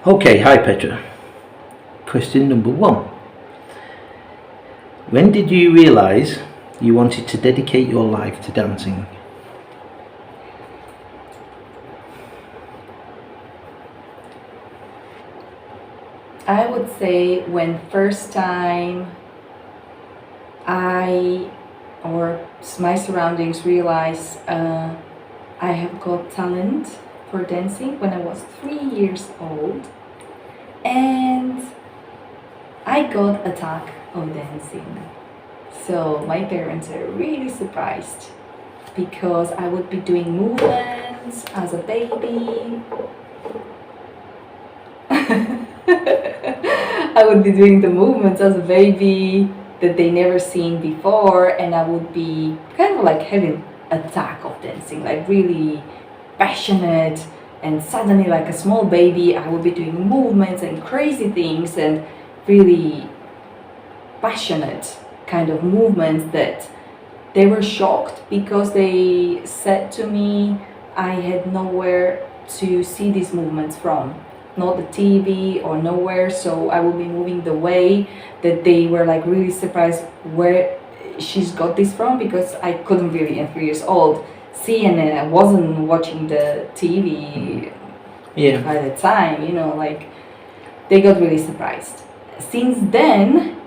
Okay, hi Petra. Question number one. When did you realise you wanted to dedicate your life to dancing? I would say when first time I or my surroundings realized I have got talent for dancing when I was 3 years old, and I got attack of dancing. So my parents are really surprised because I would be doing movements as a baby. I would be doing the movements as a baby that they never seen before, and I would be kind of like having attack of dancing, like really passionate, and suddenly like a small baby I would be doing movements and crazy things and really passionate kind of movements that they were shocked because they said to me I had nowhere to see these movements from, not the TV or nowhere. So I would be moving the way that they were like really surprised where she's got this from, because I couldn't really at 3 years old see, and I wasn't watching the TV Yeah. by the time, like they got really surprised. Since then,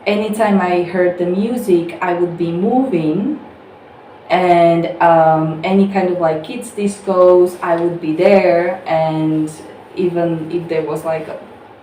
anytime I heard the music, I would be moving, and any kind of like kids discos, I would be there. And even if there was like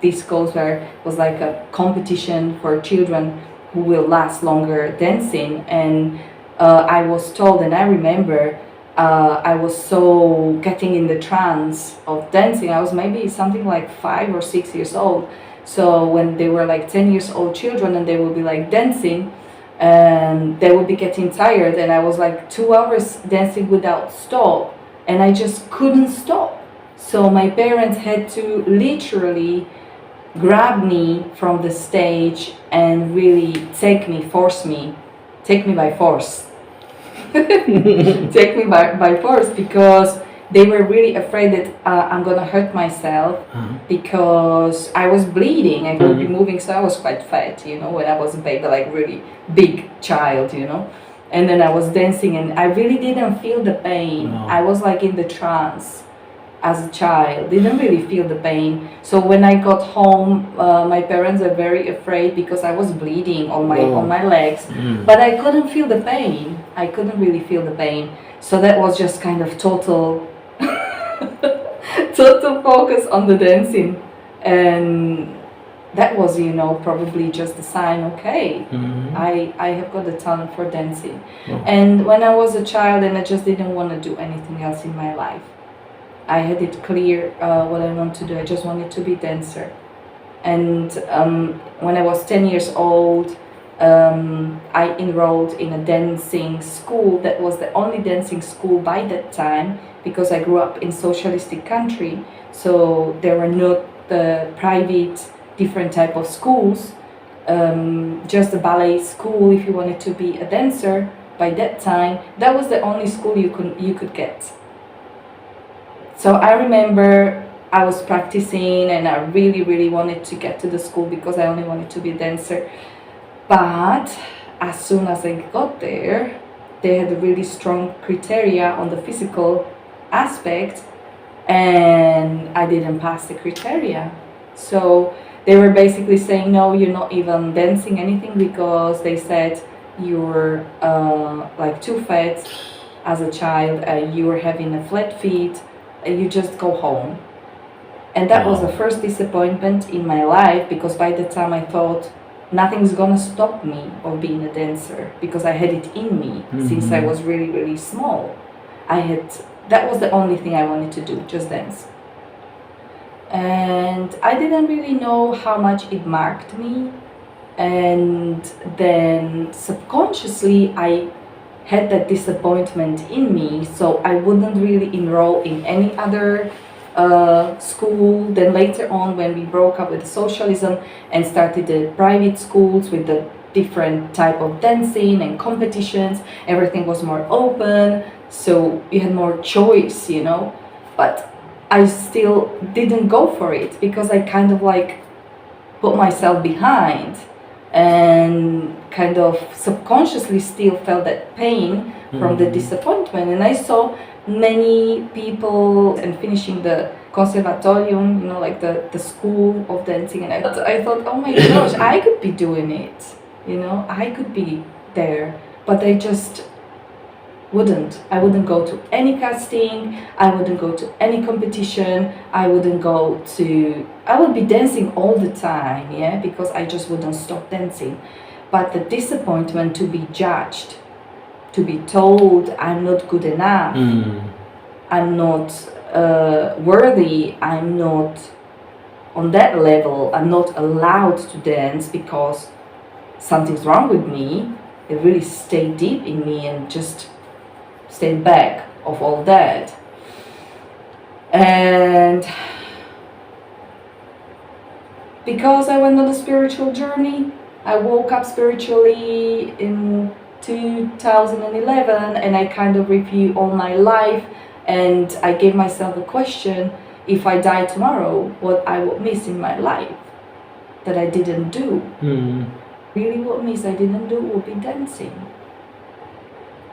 discos where it was like a competition for children who will last longer dancing, and I was told, and I remember I was so getting in the trance of dancing. I was maybe something like 5 or 6 years old. So when they were like 10 years old children and they would be like dancing, and they would be getting tired, and I was like 2 hours dancing without stop, and I just couldn't stop. So my parents had to literally grab me from the stage and really take me by force. Take me by force, because they were really afraid that I'm gonna hurt myself, because I was bleeding. I could be moving, so I was quite fat, when I was a baby, like really big child, and then I was dancing, and I really didn't feel the pain. Wow. I was like in the trance as a child, didn't really feel the pain. So when I got home, my parents are very afraid because I was bleeding on my legs, but I couldn't feel the pain. I couldn't really feel the pain. So that was just kind of total total focus on the dancing, and that was probably just a sign. Okay, I have got the talent for dancing. And when I was a child and I just didn't want to do anything else in my life, I had it clear what I want to do. I just wanted to be dancer. And when I was 10 years old, I enrolled in a dancing school. That was the only dancing school by that time, because I grew up in socialistic country. So there were not the private different type of schools, just a ballet school if you wanted to be a dancer. By that time, that was the only school you could get. So I remember I was practicing, and I really, really wanted to get to the school because I only wanted to be a dancer. But as soon as I got there, they had a really strong criteria on the physical aspect, and I didn't pass the criteria. So they were basically saying, no, you're not even dancing anything, because they said you're like too fat as a child, you were having a flat feet, you just go home. And that was the first disappointment in my life, because by the time I thought nothing's gonna stop me of being a dancer, because I had it in me since I was really, really small. That was the only thing I wanted to do, just dance. And I didn't really know how much it marked me. And then subconsciously I had that disappointment in me, so I wouldn't really enroll in any other school. Then later on, when we broke up with socialism and started the private schools with the different type of dancing and competitions, everything was more open, so you had more choice, But I still didn't go for it because I kind of like put myself behind and kind of subconsciously still felt that pain from the disappointment. And I saw many people and finishing the conservatorium, like the school of dancing, and I thought, oh my gosh, I could be doing it, I could be there, but I just wouldn't. I wouldn't go to any casting, I wouldn't go to any competition, I would be dancing all the time, because I just wouldn't stop dancing. But the disappointment to be judged, to be told I'm not good enough, I'm not worthy, I'm not on that level, I'm not allowed to dance because something's wrong with me, it really stayed deep in me and just stayed back of all that. And because I went on a spiritual journey, I woke up spiritually in 2011, and I kind of reviewed all my life, and I gave myself a question: if I die tomorrow, what I would miss in my life that I didn't do. Really what miss I didn't do would be dancing.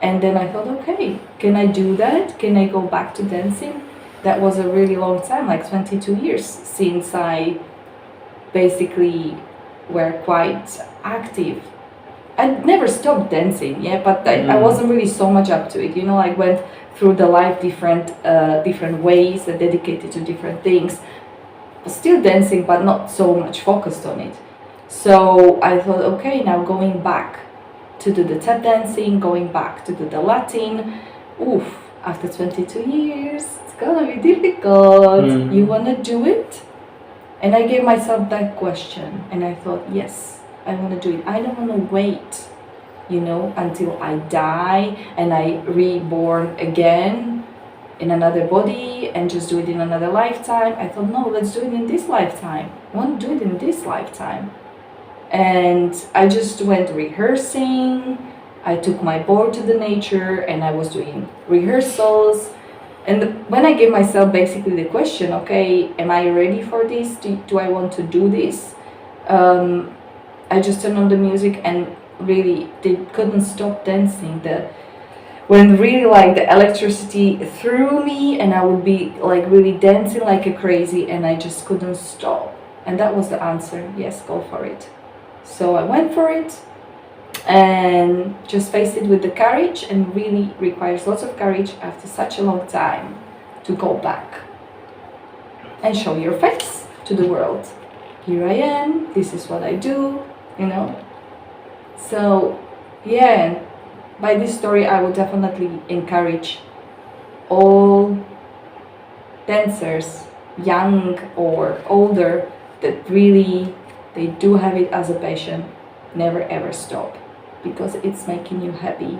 And then I thought, okay, can I do that? Can I go back to dancing? That was a really long time, like 22 years since I basically were quite active. I never stopped dancing, but I wasn't really so much up to it. I went through the life different ways, dedicated to different things. Still dancing, but not so much focused on it. So I thought, okay, now going back to do the tap dancing, going back to do the Latin. After 22 years, it's gonna be difficult. You wanna do it? And I gave myself that question, and I thought, yes, I wanna do it. I don't wanna wait, until I die and I reborn again in another body and just do it in another lifetime. I thought, no, let's do it in this lifetime. I want to do it in this lifetime. And I just went rehearsing. I took my board to the nature and I was doing rehearsals. And when I gave myself basically the question, okay, am I ready for this? Do I want to do this? I just turned on the music and really couldn't stop dancing. When really like the electricity threw me, and I would be like really dancing like a crazy, and I just couldn't stop. And that was the answer. Yes, go for it. So I went for it and just faced it with the courage, and really requires lots of courage after such a long time to go back and show your face to the world. Here I am, this is what I do, So yeah, by this story I would definitely encourage all dancers, young or older, that really they do have it as a passion. Never ever stop, because it's making you happy,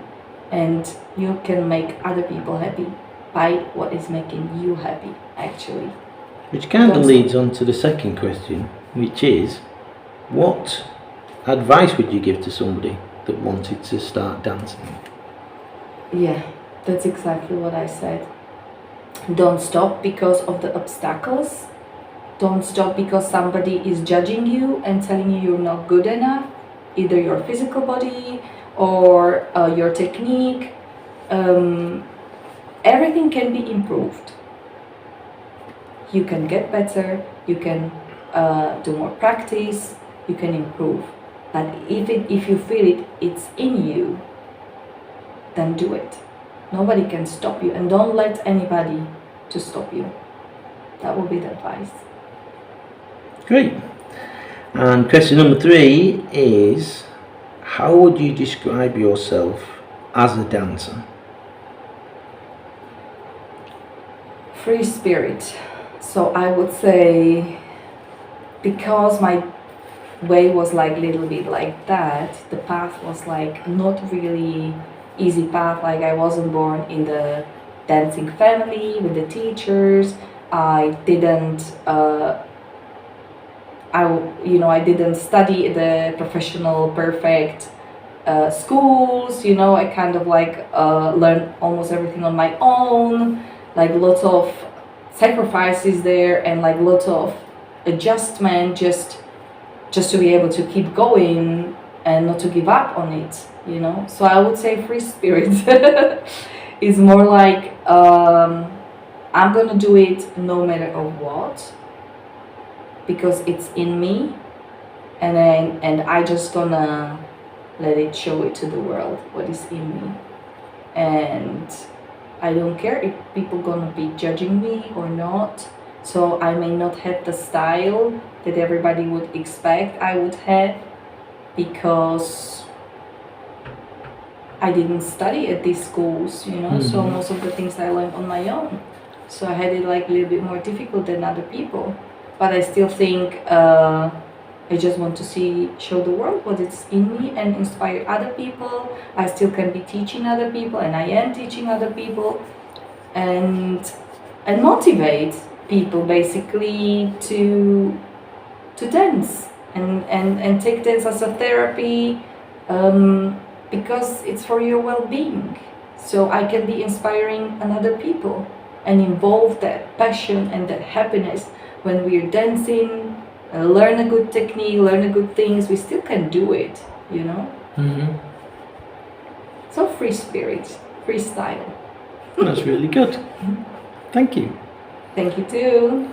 and you can make other people happy by what is making you happy, actually. Which kind of leads on to the second question, which is, what advice would you give to somebody that wanted to start dancing? Yeah, that's exactly what I said. Don't stop because of the obstacles. Don't stop because somebody is judging you and telling you you're not good enough, either your physical body or your technique. Everything can be improved. You can get better, you can do more practice, you can improve. But if you feel it's in you, then do it. Nobody can stop you, and don't let anybody to stop you. That will be the advice. Great. And question number 3 is, how would you describe yourself as a dancer? Free spirit. So I would say, because my way was like a little bit like that, the path was like not really easy path. Like I wasn't born in the dancing family with the teachers. I didn't I didn't study the professional perfect schools. I kind of like learned almost everything on my own, like lots of sacrifices there and like lots of adjustment just to be able to keep going and not to give up on it, you know. So I would say free spirit is more like I'm gonna do it no matter what, because it's in me, and I just gonna let it show it to the world what is in me. And I don't care if people gonna be judging me or not. So I may not have the style that everybody would expect I would have, because I didn't study at these schools, you know. So most of the things I learned on my own. So I had it like a little bit more difficult than other people. But I still think I just want to show the world what is in me and inspire other people. I still can be teaching other people, and I am teaching other people, and motivate people basically to dance and take dance as a therapy, because it's for your well-being. So I can be inspiring another people and involve that passion and that happiness when we're dancing. Learn a good technique, learn a good things, we still can do it, you know. So free spirit, freestyle. That's really good. Thank you. Thank you too.